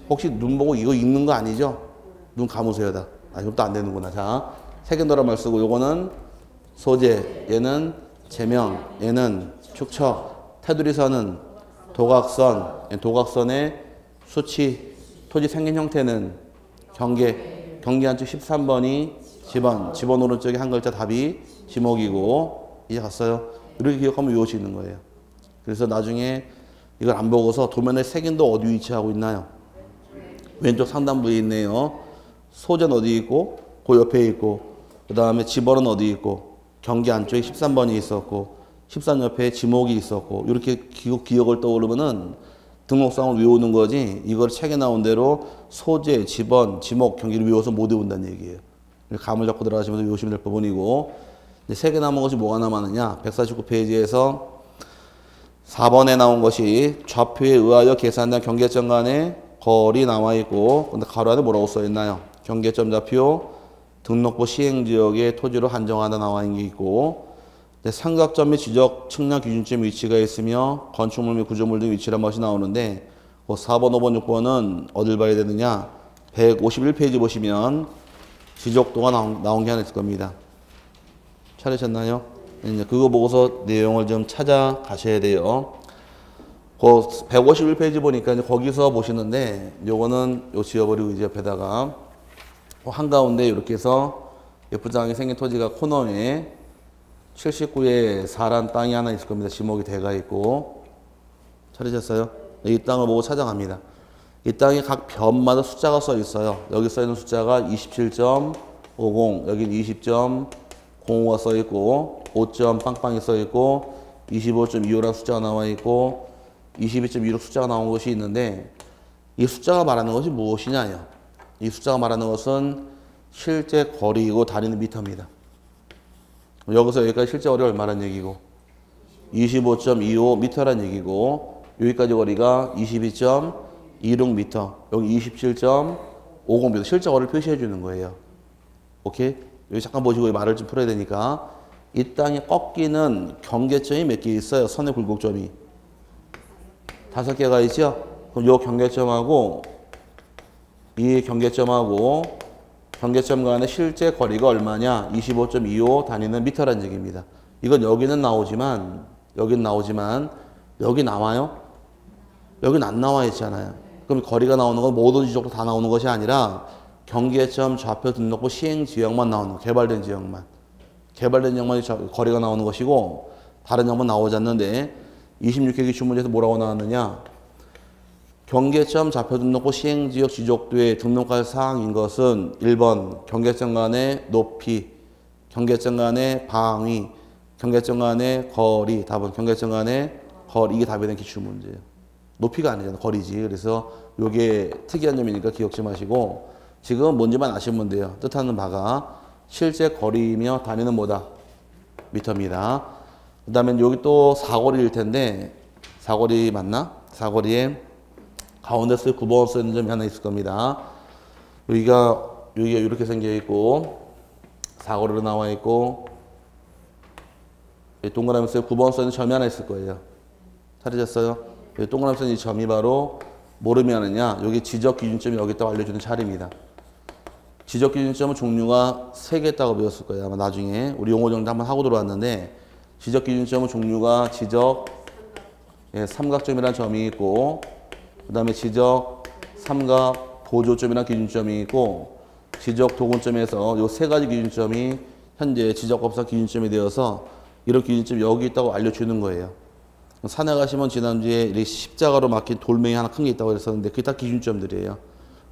혹시 눈 보고 이거 읽는 거 아니죠? 눈 감으세요 다. 아 이것도 안 되는구나. 자 색연도란 말 쓰고 요거는 소재 얘는 제명 얘는 축척 테두리선은 도각선 도각선의 수치 토지 생긴 형태는 경계 안쪽 13번이 집원 오른쪽에 한 글자 답이 지목이고 이제 갔어요. 이렇게 기억하면 외울 수 있는 거예요. 그래서 나중에 이걸 안 보고서 도면의 색인도 어디 위치하고 있나요? 왼쪽 상단부에 있네요. 소재는 어디 있고 그 옆에 있고 그 다음에 집원은 어디 있고 경계 안쪽에 13번이 있었고 13 옆에 지목이 있었고 이렇게 기억을 떠오르면은 등록상을 외우는 거지 이걸 책에 나온 대로 소재, 집원, 지목, 경계를 외워서 못 외운다는 얘기예요. 감을 잡고 들어가시면서 외우시면 될 부분이고 세 개 남은 것이 뭐가 남았느냐 149페이지에서 4번에 나온 것이 좌표에 의하여 계산된 경계점 간의 거리 나와 있고 근데 가로 안에 뭐라고 써 있나요? 경계점 좌표 등록부 시행지역의 토지로 한정하다 나와 있는 게 있고 삼각점 및 지적 측량 기준점 위치가 있으며 건축물 및 구조물 등 위치란 것이 나오는데 4번, 5번, 6번은 어딜 봐야 되느냐 151페이지 보시면 지적도가 나온 게 하나 있을 겁니다. 찾으셨나요? 이제 그거 보고서 내용을 좀 찾아가셔야 돼요. 그 151페이지 보니까 이제 거기서 보시는데 요거는 요 지워버리고 이제 옆에다가 한가운데 이렇게 해서 예쁘장하게 생긴 토지가 코너에 79에 4란 땅이 하나 있을 겁니다. 지목이 돼가 있고 찾으셨어요? 이 땅을 보고 찾아갑니다. 이 땅에 각 변마다 숫자가 써 있어요. 여기 써 있는 숫자가 27.50 여기는 20.05가 써 있고 5점 빵빵이 써 있고 25.25라는 숫자가 나와 있고 22.26 숫자가 나온 것이 있는데 이 숫자가 말하는 것이 무엇이냐요? 이 숫자가 말하는 것은 실제 거리이고 다리는 미터입니다. 여기서 여기까지 실제 거리 얼마란 얘기고 25.25m란 얘기고 여기까지 거리가 22.26m 여기 27.50m 실제 거리를 표시해 주는 거예요. 오케이? 여기 잠깐 보시고 이 말을 좀 풀어야 되니까 이 땅이 꺾이는 경계점이 몇 개 있어요? 선의 굴곡점이 5개가 있죠? 그럼 요 경계점하고 이 경계점하고 경계점 간의 실제 거리가 얼마냐? 25.25 단위는 미터란 얘기입니다. 이건 여기는 나오지만 여기 나와요? 여기는 안 나와 있잖아요. 그럼 거리가 나오는 건 모든 지적도 다 나오는 것이 아니라 경계점 좌표 등록부 시행 지역만 나오는 거, 개발된 지역만 거리가 나오는 것이고 다른 지역만 나오지 않는데 26회 기출문제에서 뭐라고 나왔느냐? 경계점 좌표 등록부 시행지역 지적도에 등록할 사항인 것은 1번 경계점 간의 높이, 경계점 간의 방위, 경계점 간의 거리, 답은 경계점 간의 거리. 이게 답이 된 기출문제예요. 높이가 아니잖아, 거리지. 그래서 이게 특이한 점이니까 기억 좀 하시고 지금 뭔지만 아시면 돼요. 뜻하는 바가 실제 거리이며 단위는 뭐다? 미터입니다. 그 다음에 여기 또 사거리일 텐데 사거리 맞나? 사거리에 가운데 쓰여 9번 쓰는 점이 하나 있을 겁니다. 여기가 이렇게 생겨 있고 사거리로 나와 있고 동그라미 쓰여 9번 쓰는 점이 하나 있을 거예요. 찾으셨어요? 동그라미 쓰는 이 점이 바로 뭐를 하느냐? 여기 지적 기준점이 여기 있다고 알려주는 자리입니다. 지적 기준점은 종류가 3개 있다고 배웠을 거예요. 아마 나중에 우리 용어 정도 한번 하고 들어왔는데 지적 기준점은 종류가 지적 삼각점이라는 점이 있고 그 다음에 지적 삼각 보조점이라는 기준점이 있고 지적 도근점에서 이 3가지 기준점이 현재 지적법상 기준점이 되어서 이런 기준점이 여기 있다고 알려주는 거예요. 산에 가시면 지난주에 이렇게 십자가로 막힌 돌멩이 하나 큰 게 있다고 그랬었는데 그게 다 기준점들이에요.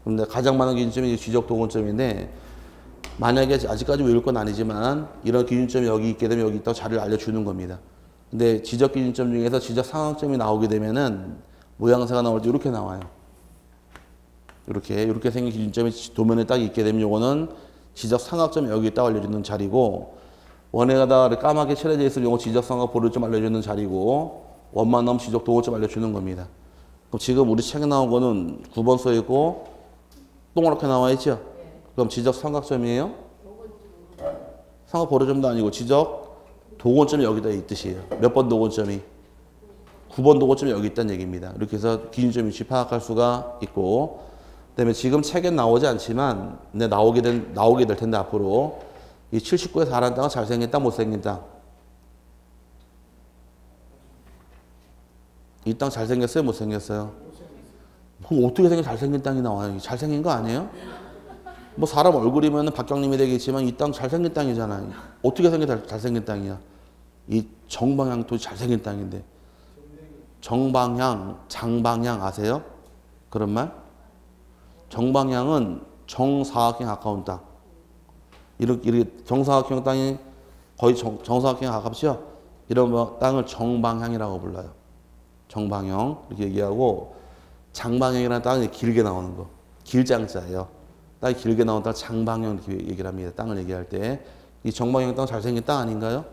그런데 가장 많은 기준점이 지적 도근점인데 만약에 아직까지 외울 건 아니지만 이런 기준점이 여기 있게 되면 여기 있다고 자료를 알려주는 겁니다. 근데 지적 기준점 중에서 지적 상각점이 나오게 되면은 모양새가 나올 때 이렇게 나와요. 이렇게 생긴 기준점이 도면에 딱 있게 되면 요거는 지적 상각점이 여기 있다고 알려주는 자리고 원에다가 까맣게 칠해져 있으면 요거 지적 삼각 보조점 알려주는 자리고 원만 넣으면 지적 도근점 알려주는 겁니다. 그럼 지금 우리 책에 나온 거는 9번 써 있고 동그랗게 나와 있죠? 그럼 지적 삼각점이에요? 삼각 보조점도 아니고 지적 도근점이 여기다 있듯이에요. 몇 번 도근점이? 9번 도근점이 여기 있다는 얘기입니다. 이렇게 해서 기준점 위치 파악할 수가 있고 그다음에 지금 책엔 나오지 않지만 근데 나오게 될 텐데 앞으로 이 79에서 4라는 땅은 잘생긴 땅, 못생긴 땅? 이 땅 잘생겼어요? 못생겼어요? 그럼 어떻게 생긴 잘생긴 땅이 나와요? 잘생긴 거 아니에요? 뭐 사람 얼굴이면 박경림이 되겠지만 이 땅 잘생긴 땅이잖아요. 어떻게 생긴 잘생긴 땅이야? 이 정방향도 잘생긴 땅인데. 정방향, 장방향 아세요? 그런 말? 정방향은 정사각형에 가까운 땅. 이렇게 정사각형 땅이 거의 정사각형에 가깝죠? 이런 땅을 정방향이라고 불러요. 정방형 이렇게 얘기하고 장방향이라는 땅은 길게 나오는 거. 길장자예요. 땅이 길게 나오는 땅 장방향 이렇게 얘기를 합니다. 땅을 얘기할 때. 이 정방향 땅 잘생긴 땅 아닌가요?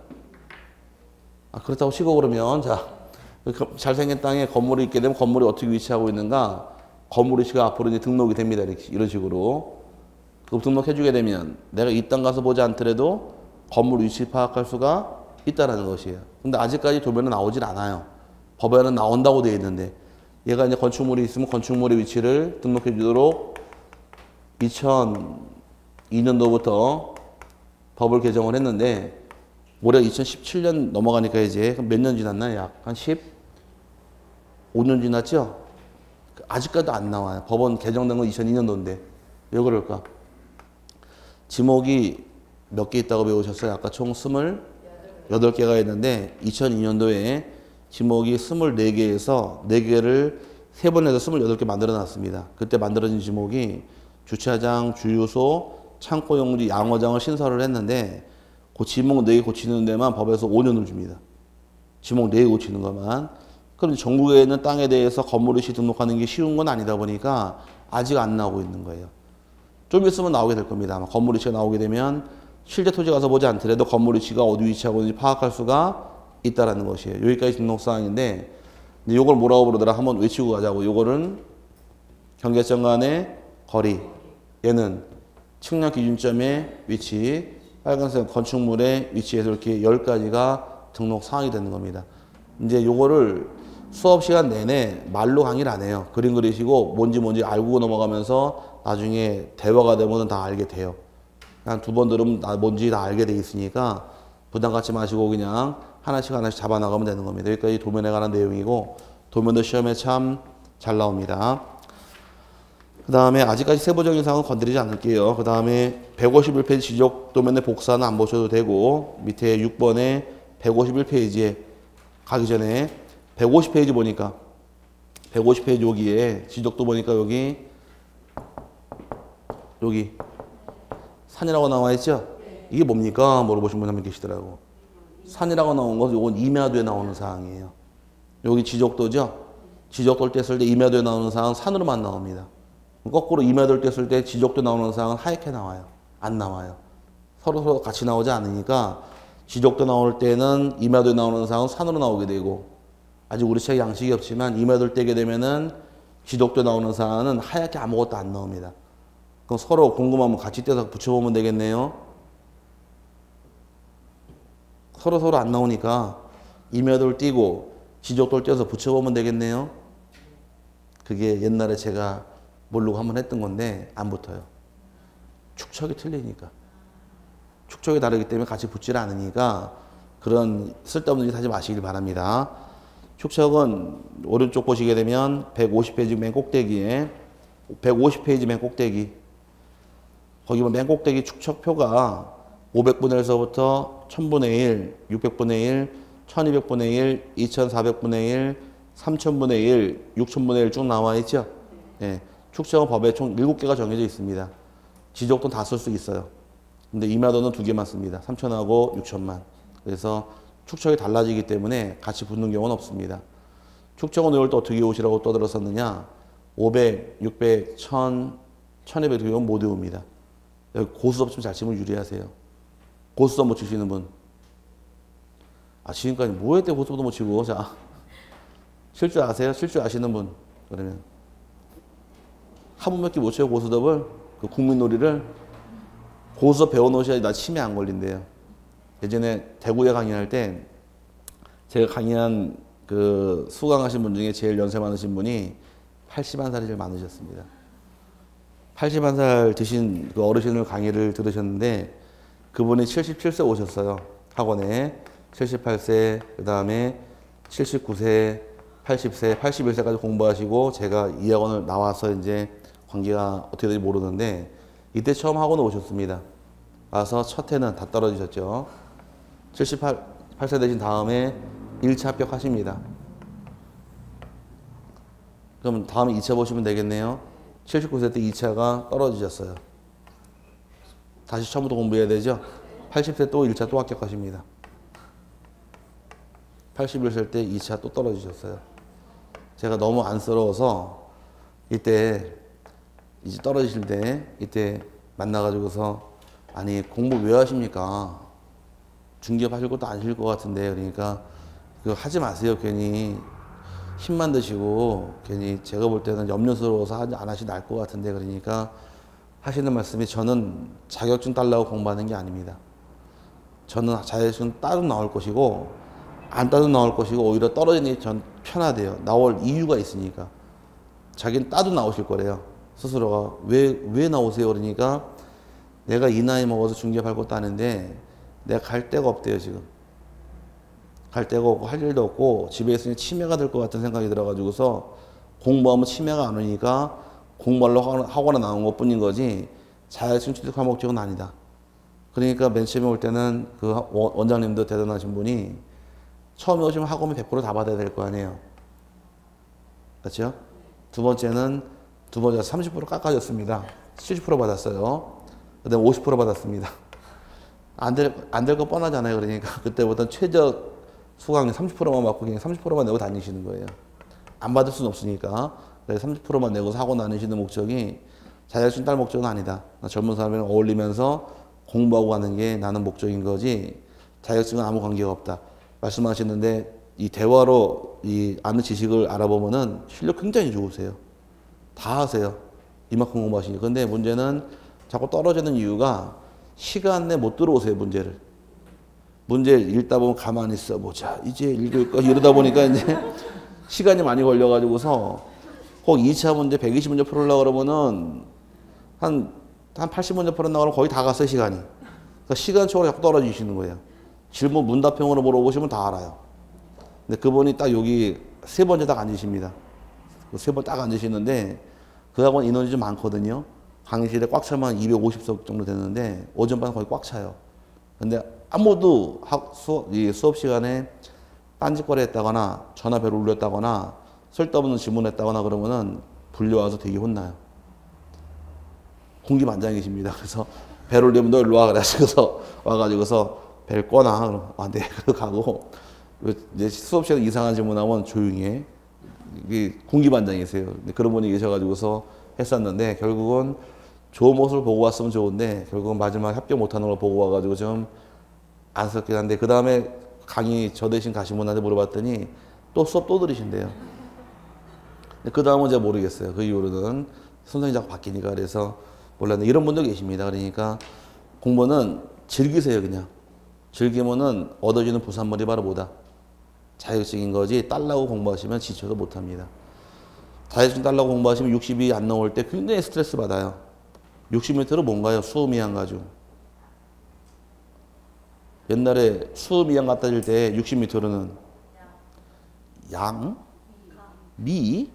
아, 그렇다고 치고 그러면 자 잘생긴 땅에 건물이 있게 되면 건물이 어떻게 위치하고 있는가? 건물 위치가 앞으로 이제 등록이 됩니다. 이런 식으로. 그 등록해주게 되면 내가 이 땅 가서 보지 않더라도 건물 위치 파악할 수가 있다는 것이에요. 근데 아직까지 도면은 나오질 않아요. 법에는 나온다고 되어 있는데 얘가 이제 건축물이 있으면 건축물의 위치를 등록해 주도록 2002년도부터 법을 개정을 했는데 올해 2017년 넘어가니까 이제 몇 년 지났나요? 약 한 15년 지났죠? 아직까지도 안 나와요. 법원 개정된 건 2002년도인데 왜 그럴까? 지목이 몇 개 있다고 배우셨어요? 아까 총 28개가 있는데 2002년도에 지목이 24개에서 4개를 3번 해서 28개 만들어 놨습니다. 그때 만들어진 지목이 주차장, 주유소, 창고용지, 양어장을 신설을 했는데 그 지목 4개 고치는 데만 법에서 5년을 줍니다. 지목 4개 고치는 것만. 그럼 전국에 있는 땅에 대해서 건물 위치 등록하는 게 쉬운 건 아니다 보니까 아직 안 나오고 있는 거예요. 좀 있으면 나오게 될 겁니다. 아마 건물 위치가 나오게 되면 실제 토지 가서 보지 않더라도 건물 위치가 어디 위치하고 있는지 파악할 수가 있다라는 것이에요. 여기까지 등록사항인데 이걸 뭐라고 부르더라? 한번 외치고 가자고. 요거는 경계점 간의 거리. 얘는 측량 기준점의 위치. 빨간색 건축물의 위치에서 이렇게 10가지가 등록 사항이 되는 겁니다. 이제 요거를 수업 시간 내내 말로 강의를 안 해요. 그림 그리시고 뭔지 알고 넘어가면서 나중에 대화가 되면 다 알게 돼요. 한 두 번 들으면 뭔지 다 알게 돼 있으니까 부담 갖지 마시고 그냥 하나씩 잡아 나가면 되는 겁니다. 여기까지 도면에 관한 내용이고, 도면도 시험에 참 잘 나옵니다. 그 다음에 아직까지 세부적인 사항은 건드리지 않을게요. 그 다음에 151페이지 지적 도면의 복사는 안 보셔도 되고, 밑에 6번에 151페이지에 가기 전에 150페이지 보니까 150페이지 여기에 지적도 보니까 여기 산이라고 나와 있죠? 이게 뭡니까? 물어보신 분 한 명 계시더라고. 산이라고 나온 건 이건 임야도에 나오는 사항이에요. 여기 지적도죠? 지적도를 뗐을 때 임야도에 나오는 사항은 산으로만 나옵니다. 거꾸로 임야도를 뗐을 때 지적도 나오는 사항은 하얗게 나와요. 안 나와요. 서로 같이 나오지 않으니까 지적도 나올 때는 임야도에 나오는 사항은 산으로 나오게 되고, 아직 우리 책에 양식이 없지만 임야도를 떼게 되면은 지적도에 나오는 사항은 하얗게 아무것도 안 나옵니다. 그럼 서로 궁금하면 같이 떼서 붙여보면 되겠네요. 서로 안 나오니까 임야도를 띄고 지적도를 떼서 붙여보면 되겠네요. 그게 옛날에 제가 모르고 한번 했던 건데 안 붙어요. 축척이 틀리니까. 축척이 다르기 때문에 같이 붙질 않으니까 그런 쓸데없는 짓 하지 마시길 바랍니다. 축척은 오른쪽 보시게 되면 150페이지 맨 꼭대기에 150페이지 맨 꼭대기, 거기 맨 꼭대기 축척표가 500분의 1서부터 1000분의 1, 600분의 1, 1200분의 1, 2400분의 1, 3000분의 1, 6000분의 1 쭉 나와 있죠. 예, 축척은 법에 총 7개가 정해져 있습니다. 지적도는 다 쓸 수 있어요. 근데 임야도는 2개만 씁니다. 3000하고 6000만. 그래서 축척이 달라지기 때문에 같이 붙는 경우는 없습니다. 축척은 이걸 또 어떻게 오시라고 떠들었었느냐. 500, 600, 1000, 1200 이건 못 외웁니다. 여기 고수업 좀 잘 치면 유리하세요. 고수업 못 치시는 분. 지금까지 뭐 했대 고수업도 못 치고. 자, 칠 줄 아세요? 칠 줄 아시는 분. 그러면 화분몇 개 못 쳐요, 고수업을? 그 국민놀이를? 고수업 배워놓으셔야지 나 치매 안 걸린대요. 예전에 대구에 강의할 때 제가 강의한 그 수강하신 분 중에 제일 연세 많으신 분이 81살이 제일 많으셨습니다. 81살 드신 그 어르신을 강의를 들으셨는데 그분이 77세 오셨어요. 학원에. 78세, 그 다음에 79세, 80세, 81세까지 공부하시고 제가 이 학원을 나와서 이제 관계가 어떻게 될지 모르는데 이때 처음 학원에 오셨습니다. 와서 첫 해는 다 떨어지셨죠. 78세 되신 다음에 1차 합격하십니다. 그럼 다음에 2차 보시면 되겠네요. 79세 때 2차가 떨어지셨어요. 다시 처음부터 공부해야 되죠. 80세 또 1차 또 합격하십니다. 81세 때 2차 또 떨어지셨어요. 제가 너무 안쓰러워서 이때 이제 떨어지실 때 이때 만나가지고서 아니 공부 왜 하십니까? 중개업 하실 것도 아니실 것 같은데 그러니까 그거 하지 마세요. 괜히 힘만 드시고 괜히 제가 볼 때는 염려스러워서 안 하시 나을 것 같은데 그러니까 하시는 말씀이 저는 자격증 따려고 공부하는 게 아닙니다. 저는 자격증 따도 나올 것이고 안 따도 나올 것이고 오히려 떨어지는 게 전 편하대요. 나올 이유가 있으니까. 자기는 따도 나오실 거래요. 스스로가 왜 나오세요? 그러니까 내가 이 나이 먹어서 중개업 할 것도 아닌데 내가 갈 데가 없대요 지금. 갈 데가 없고 할 일도 없고 집에 있으니 치매가 될 것 같은 생각이 들어가지고서 공부하면 치매가 안 오니까 공부하려고 학원에 나온 것 뿐인 거지 자격증 취득할 목적은 아니다. 그러니까 맨 처음에 올 때는 그 원장님도 대단하신 분이 처음에 오시면 학원비 100% 다 받아야 될 거 아니에요. 그렇죠? 두 번째 30% 깎아줬습니다. 70% 받았어요. 그 다음에 50% 받았습니다. 안 될 거 뻔하잖아요. 그러니까 그때부터는 최저 수강료 30%만 받고 그냥 30%만 내고 다니시는 거예요. 안 받을 수는 없으니까. 그래서 30%만 내고 하고 다니시는 목적이 자격증 딸 목적은 아니다. 젊은 사람이랑 어울리면서 공부하고 가는 게 나는 목적인 거지 자격증은 아무 관계가 없다. 말씀하시는데 이 대화로 이 아는 지식을 알아보면은 실력 굉장히 좋으세요. 다 하세요. 이만큼 공부하시니. 근데 문제는 자꾸 떨어지는 이유가 시간 내 못 들어오세요, 문제를. 문제 읽다 보면 가만히 있어 보자. 이제 읽을까? 이러다 보니까 이제 시간이 많이 걸려가지고서 혹 2차 문제 120문제 풀으려고 그러면은 한 80문제 풀었나 그러면 거의 다 갔어요, 시간이. 그러니까 시간적으로 자꾸 떨어지시는 거예요. 질문 문답형으로 물어보시면 다 알아요. 근데 그분이 딱 여기 세 번째 딱 앉으십니다. 세 번 딱 앉으시는데 그 학원 인원이 좀 많거든요. 강의실에 꽉 차면 250석 정도 되는데 오전반 거의 꽉 차요. 근데 아무도 수업 시간에 딴짓거리 했다거나 전화벨 울렸다거나 쓸데없는 질문했다거나 그러면은 불려와서 되게 혼나요. 공기만장이십니다. 그래서 벨 울리면 너 일로 와 그래서 와가지고서 벨 꺼놔. 그럼 네. 그러고 가고 이제 수업 시간에 이상한 질문하면 조용히 해. 이게 공기반장이세요. 그런 분이 계셔가지고서 했었는데 결국은 좋은 모습을 보고 왔으면 좋은데 결국은 마지막 합격 못하는 걸 보고 와가지고 좀 안쓰럽긴 한데 그 다음에 강의 저 대신 가신 분한테 물어봤더니 또 수업 또 들으신대요. 그 다음은 제가 모르겠어요. 그 이후로는 선생님이 자꾸 바뀌니까 그래서 몰랐는데 이런 분도 계십니다. 그러니까 공부는 즐기세요. 그냥 즐기면은 얻어지는 부산물이 바로 뭐다? 자격증인 거지 딸라고 공부하시면 지쳐서 못합니다. 자격증 딸라고 공부하시면 60이 안 나올 때 굉장히 스트레스 받아요. 60m로 뭔가요? 수음이양 가지고. 옛날에 수음이양 갖다 줄 때 60m로는 양? 미?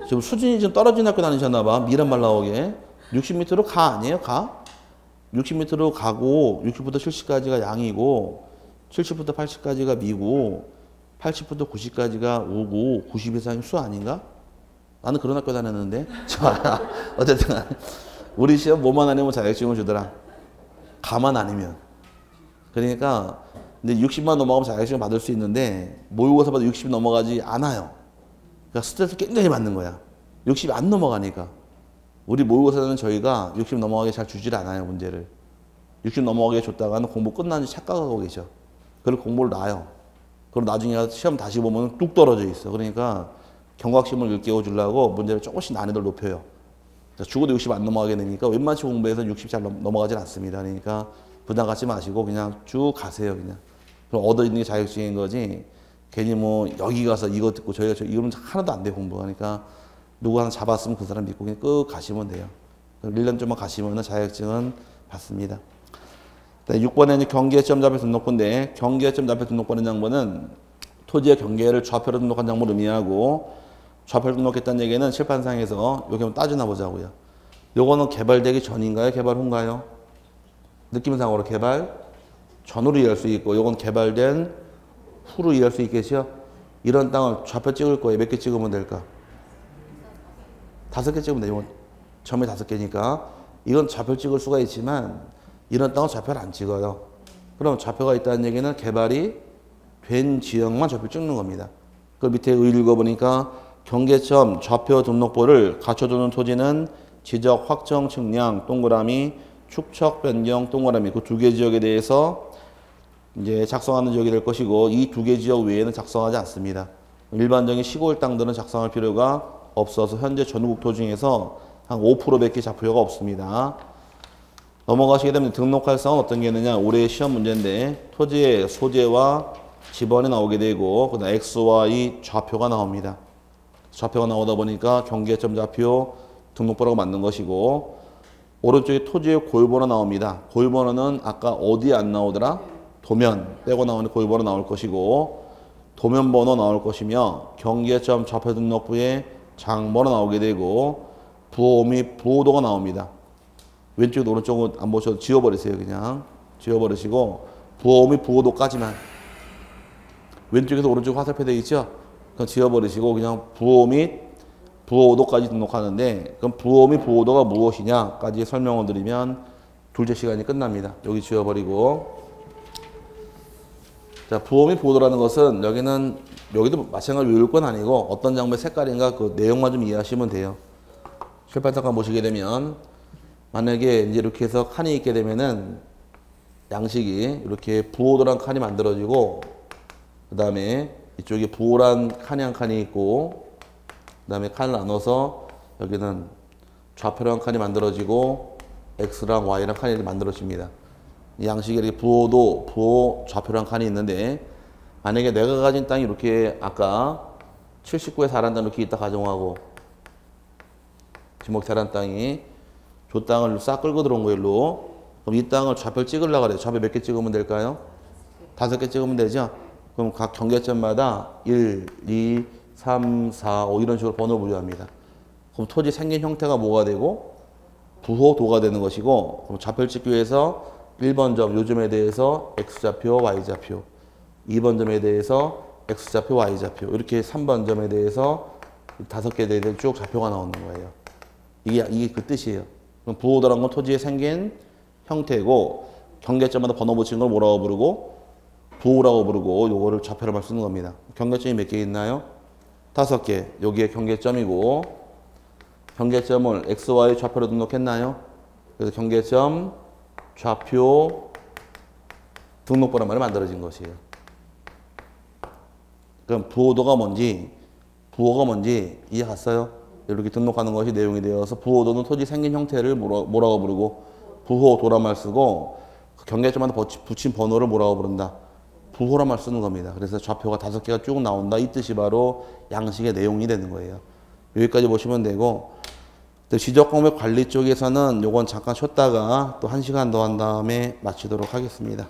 지금 수준이 좀 떨어진 학교 다니셨나 봐. 미란 말 나오게. 60m로 가 아니에요? 가? 60m로 가고 60부터 70까지가 양이고 70부터 80까지가 미고 80부터 90까지가 오고 90 이상이 수 아닌가? 나는 그런 학교 다녔는데 어쨌든 우리 시험 뭐만 아니면 자격증을 주더라. 가만 아니면. 그러니까 근데 60만 넘어가면 자격증을 받을 수 있는데 모의고사 봐도 60 넘어가지 않아요. 그러니까 스트레스 굉장히 받는 거야. 60이 안 넘어가니까. 우리 모의고사는 저희가 60 넘어가게 잘 주질 않아요, 문제를. 60 넘어가게 줬다가는 공부 끝난지 착각하고 계셔. 그리고 공부를 놔요. 그리고 나중에 시험 다시 보면 뚝 떨어져 있어. 그러니까 경각심을 일깨워 주려고 문제를 조금씩 난이도를 높여요. 죽어도 60 안 넘어가게 되니까 웬만치 공부해서 60 잘 넘어가진 않습니다. 그러니까 부담 갖지 마시고 그냥 쭉 가세요. 그냥. 그럼 얻어있는 게 자격증인 거지. 괜히 뭐 여기 가서 이거 듣고 저희가 이러면 하나도 안 돼 공부하니까 누구 하나 잡았으면 그 사람 믿고 그냥 끝 가시면 돼요. 1년 좀만 가시면 자격증은 받습니다. 6번에는 경계점 좌표 등록부인데 경계점 좌표 등록부는 장부는 토지의 경계를 좌표로 등록한 장부를 의미하고 좌표를 등록했다는 얘기는 칠판상에서 여기 한번 따지나 보자고요. 요거는 개발되기 전인가요? 개발 후인가요? 느낌상으로 개발 전으로 이해할 수 있고 요건 개발된 후로 이해할 수 있겠죠? 이런 땅을 좌표 찍을 거예요. 몇 개 찍으면 될까? 5개 찍으면 돼요. 점이 5개니까 이건 좌표 찍을 수가 있지만 이런 땅은 좌표를 안 찍어요. 그럼 좌표가 있다는 얘기는 개발이 된 지역만 좌표 찍는 겁니다. 그 밑에 읽어보니까 경계점 좌표 등록부를 갖춰두는 토지는 지적 확정 측량 동그라미 축척 변경 동그라미 그 2개 지역에 대해서 이제 작성하는 지역이 될 것이고 이 2개 지역 외에는 작성하지 않습니다. 일반적인 시골 땅들은 작성할 필요가 없어서 현재 전국 토 중에서 한 5%밖에 좌표가 없습니다. 넘어가시게 되면 등록할 사항은 어떤 게 있느냐. 올해의 시험 문제인데 토지의 소재와 지번이 나오게 되고 그다음 XY 좌표가 나옵니다. 좌표가 나오다 보니까 경계점 좌표 등록부라고 만든 것이고 오른쪽에 토지의 고유번호 나옵니다. 고유번호는 아까 어디에 안 나오더라? 도면 빼고 나오는 고유번호 나올 것이고 도면번호 나올 것이며 경계점 좌표 등록부에 장번호 나오게 되고 부호 및 부호도가 나옵니다. 왼쪽도 오른쪽은 안 보셔도 지워버리세요. 그냥 지워버리시고 부호 및 부호도까지만 왼쪽에서 오른쪽 화살표 되어 있죠? 그럼 지워버리시고 그냥 부호 및 부호도까지 등록하는데 그럼 부호 및 부호도가 무엇이냐까지 설명을 드리면 둘째 시간이 끝납니다. 여기 지워버리고 자 부호 및 부호도라는 것은 여기도 마찬가지로 외울 건 아니고 어떤 장부의 색깔인가 그 내용만 좀 이해하시면 돼요. 칠판상관 보시게 되면 만약에 이제 이렇게 해서 칸이 있게 되면은 양식이 이렇게 부호도란 칸이 만들어지고 그 다음에 이쪽에 부호란 칸이 한 칸이 있고 그 다음에 칸을 나눠서 여기는 좌표란 칸이 만들어지고 X랑 Y랑 칸이 만들어집니다. 이 양식에 이렇게 부호도, 부호, 좌표랑 칸이 있는데, 만약에 내가 가진 땅이 이렇게 아까 79에 4란 땅 이렇게 있다 가정하고, 지목 대란 땅이 저 땅을 싹 끌고 들어온 거예요, 일로. 그럼 이 땅을 좌표를 찍으려고 그래요. 좌표 몇 개 찍으면 될까요? 5개 찍으면 되죠? 그럼 각 경계점마다 1, 2, 3, 4, 5 이런 식으로 번호를 부여합니다. 그럼 토지 생긴 형태가 뭐가 되고 부호도가 되는 것이고, 그럼 좌표를 찍기 위해서 1번 점 요점에 대해서 X좌표, Y좌표, 2번 점에 대해서 X좌표, Y좌표, 이렇게 3번 점에 대해서 5개에 대해서 쭉 좌표가 나오는 거예요. 이게 그 뜻이에요. 그럼 부호도라는 건 토지에 생긴 형태고, 경계점마다 번호 붙인 걸 뭐라고 부르고 부호라고 부르고, 요거를 좌표로만 쓰는 겁니다. 경계점이 몇 개 있나요? 5개. 여기에 경계점이고, 경계점을 X, Y 좌표로 등록했나요? 그래서 경계점, 좌표, 등록번호 말이 만들어진 것이에요. 그럼 부호도가 뭔지, 부호가 뭔지 이해 갔어요? 이렇게 등록하는 것이 내용이 되어서, 부호도는 토지 생긴 형태를 뭐라고 부르고 부호도란 말 쓰고, 경계점마다 붙인 번호를 뭐라고 부른다? 부호란 말 쓰는 겁니다. 그래서 좌표가 5개가 쭉 나온다. 이 뜻이 바로 양식의 내용이 되는 거예요. 여기까지 보시면 되고, 지적공백 관리 쪽에서는 요건 잠깐 쉬었다가 또 1시간 더 한 다음에 마치도록 하겠습니다.